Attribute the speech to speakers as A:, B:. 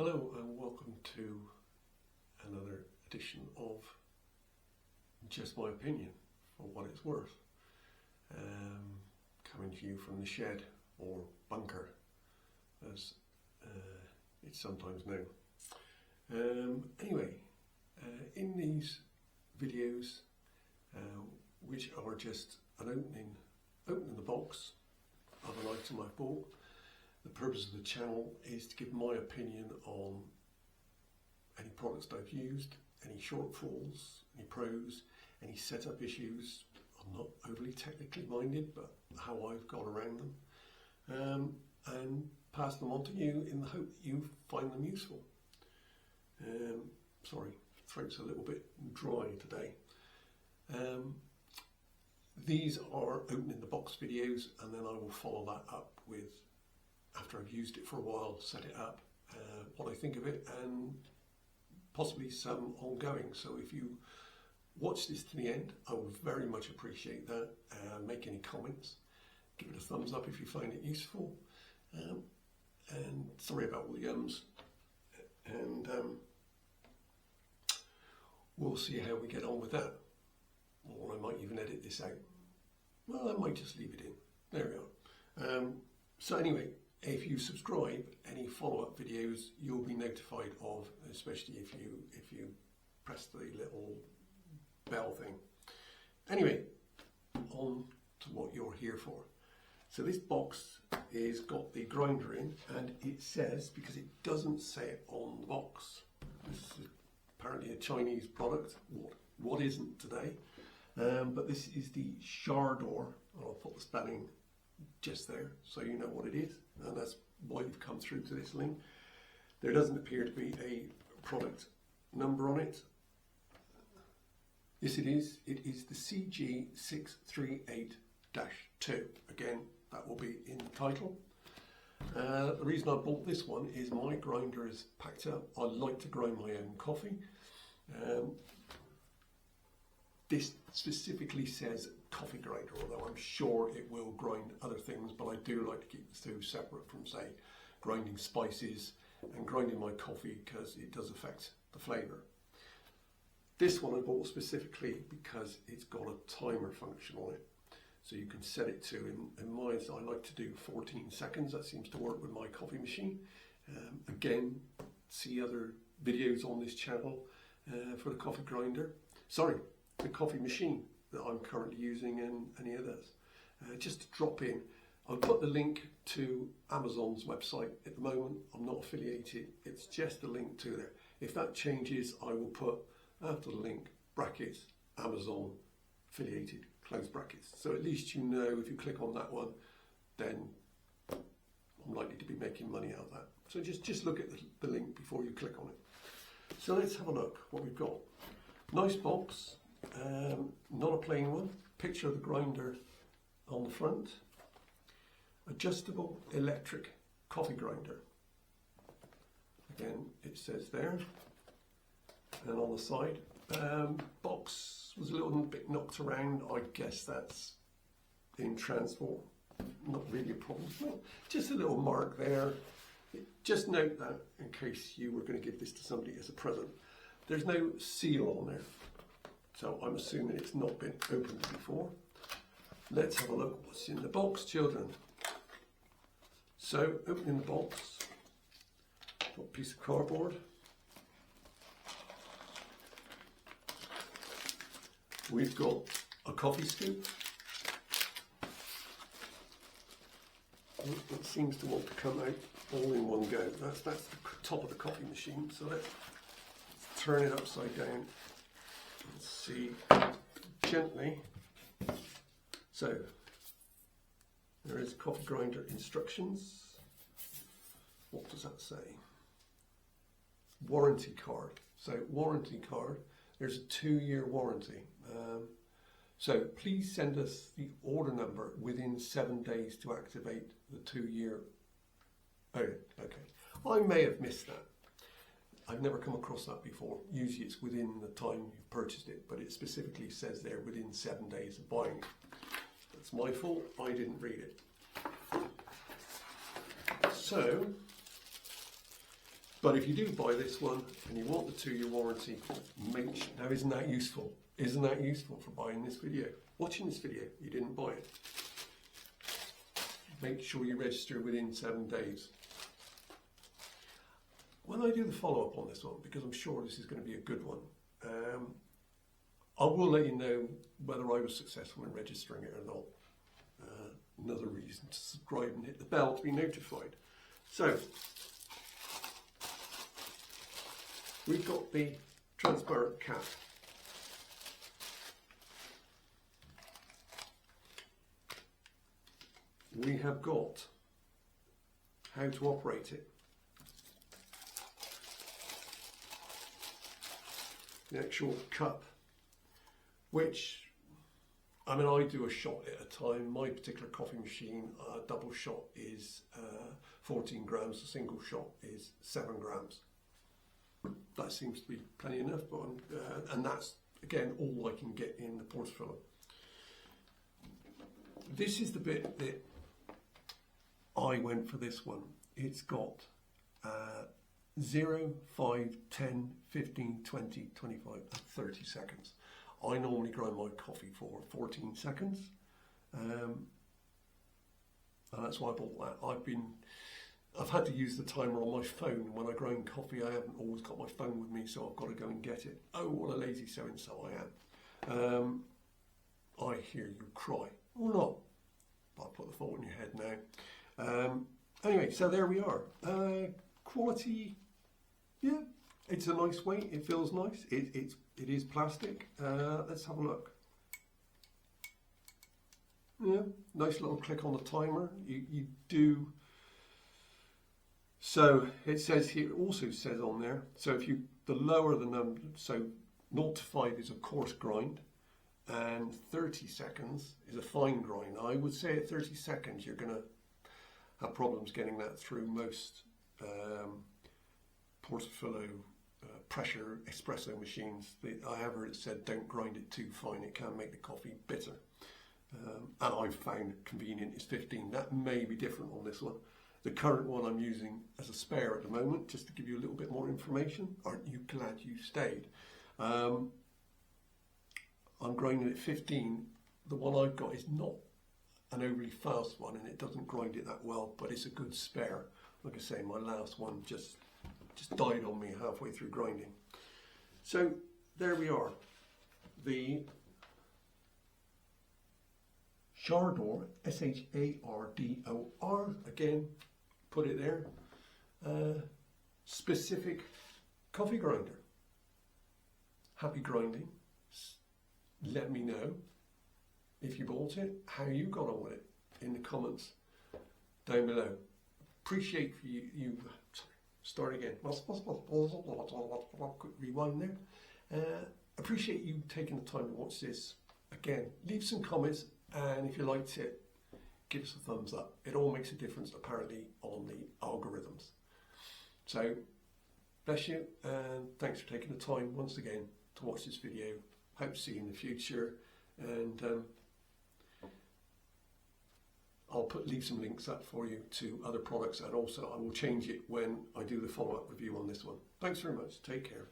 A: Hello and welcome to another edition of Just My Opinion, for what it's worth, coming to you from the shed or bunker as it's sometimes known. Anyway, in these videos which are just an opening the box of an item I've bought, the purpose of the channel is to give my opinion on any products that I've used, any shortfalls, any pros, any setup issues. I'm not overly technically minded, but how I've got around them, and pass them on to you in the hope that you find them useful. Sorry, throat's a little bit dry today. These are opening the box videos, and then I will follow that up with, after I've used it for a while, set it up, what I think of it, and possibly some ongoing. So if you watch this to the end, I would very much appreciate that. Make any comments, give it a thumbs up if you find it useful, and sorry about all the ums, and we'll see how we get on with that. Or I might even edit this out. Well, I might just leave it in. There we are. So anyway, if you subscribe, any follow-up videos you'll be notified of, especially if you press the little bell thing. Anyway, on to what you're here for. So this box is got the grinder in, and it says, because it doesn't say it on the box, this is apparently a Chinese product. What isn't today? But this is the Shardor. I'll put the spelling just there so you know what it is, and that's why you've come through to this link. There doesn't appear to be a product number on it. Yes, it is. It is the CG638-2. Again, that will be in the title. The reason I bought this one is my grinder is packed up. I like to grind my own coffee. This specifically says coffee grinder, although I'm sure it will grind other things, but I do like to keep the two separate from, say, grinding spices and grinding my coffee, because it does affect the flavour. This one I bought specifically because it's got a timer function on it. So you can set it to, in mine, I like to do 14 seconds. That seems to work with my coffee machine. Again, see other videos on this channel for the coffee grinder. Sorry, the coffee machine that I'm currently using, and any others. Just to drop in, I'll put the link to Amazon's website. At the moment, I'm not affiliated. It's just a link to there. If that changes, I will put after the link, brackets, Amazon affiliated, close brackets. So at least you know if you click on that one, then I'm likely to be making money out of that. So just look at the link before you click on it. So let's have a look what we've got. Nice box. Not a plain one. Picture of the grinder on the front. Adjustable electric coffee grinder. Again, it says there. And on the side, box was a little bit knocked around. I guess that's in transport. Not really a problem. Just a little mark there. Just note that in case you were going to give this to somebody as a present. There's no seal on there, so I'm assuming it's not been opened before. Let's have a look what's in the box, children. So, opening the box, got a piece of cardboard. We've got a coffee scoop. It seems to want to come out all in one go. That's the top of the coffee machine, so let's turn it upside down and see gently. So there is coffee grinder instructions. What does that say? Warranty card. So warranty card, there's a 2-year warranty. So please send us the order number within 7 days to activate the 2-year. Oh, okay. I may have missed that. I've never come across that before. Usually it's within the time you've purchased it, but it specifically says there within 7 days of buying it. That's my fault, I didn't read it. So, But if you do buy this one and you want the 2-year warranty, now isn't that useful? Isn't that useful for buying this video? Watching this video, you didn't buy it. Make sure you register within 7 days. When I do the follow-up on this one, because I'm sure this is going to be a good one, I will let you know whether I was successful in registering it or not. Another reason to subscribe and hit the bell to be notified. So, we've got the transparent cap. We have got how to operate it. The actual cup, which, I mean, I do a shot at a time. My particular coffee machine, double shot is 14 grams, a single shot is 7 grams. That seems to be plenty enough, but and that's, again, all I can get in the portafilter. This is the bit that I went for this one. It's got 0, 5, 10, 15, 20, 25, and 30 seconds. I normally grind my coffee for 14 seconds. And that's why I bought that. I've had to use the timer on my phone. When I grind coffee, I haven't always got my phone with me, so I've got to go and get it. Oh, what a lazy so-and-so I am. I hear you cry. Or not. But I'll put the thought in your head now. Anyway, so there we are. Quality, yeah, it's a nice weight. It feels nice. It is plastic. Let's have a look. Yeah, nice little click on the timer. You do. So it says here, it also says on there, so if the lower the number, so 0 to 5 is a coarse grind and 30 seconds is a fine grind. I would say at 30 seconds you're going to have problems getting that through most portafilter pressure espresso machines. I have heard it said don't grind it too fine, it can make the coffee bitter. And I've found it convenient is 15. That may be different on this one. The current one I'm using as a spare at the moment, just to give you a little bit more information. Aren't you glad you stayed? I'm grinding at 15. The one I've got is not an overly fast one and it doesn't grind it that well, but it's a good spare. Like I say, my last one just died on me halfway through grinding. So there we are. The Shardor, Shardor, again, put it there, specific coffee grinder. Happy grinding. Let me know if you bought it, how you got on with it in the comments down below. Appreciate you start again. Quick rewind there. Appreciate you taking the time to watch this. Again, leave some comments, and if you liked it, give us a thumbs up. It all makes a difference apparently on the algorithms. So bless you, and thanks for taking the time once again to watch this video. Hope to see you in the future, and I'll leave some links up for you to other products, and also I will change it when I do the follow-up review on this one. Thanks very much. Take care.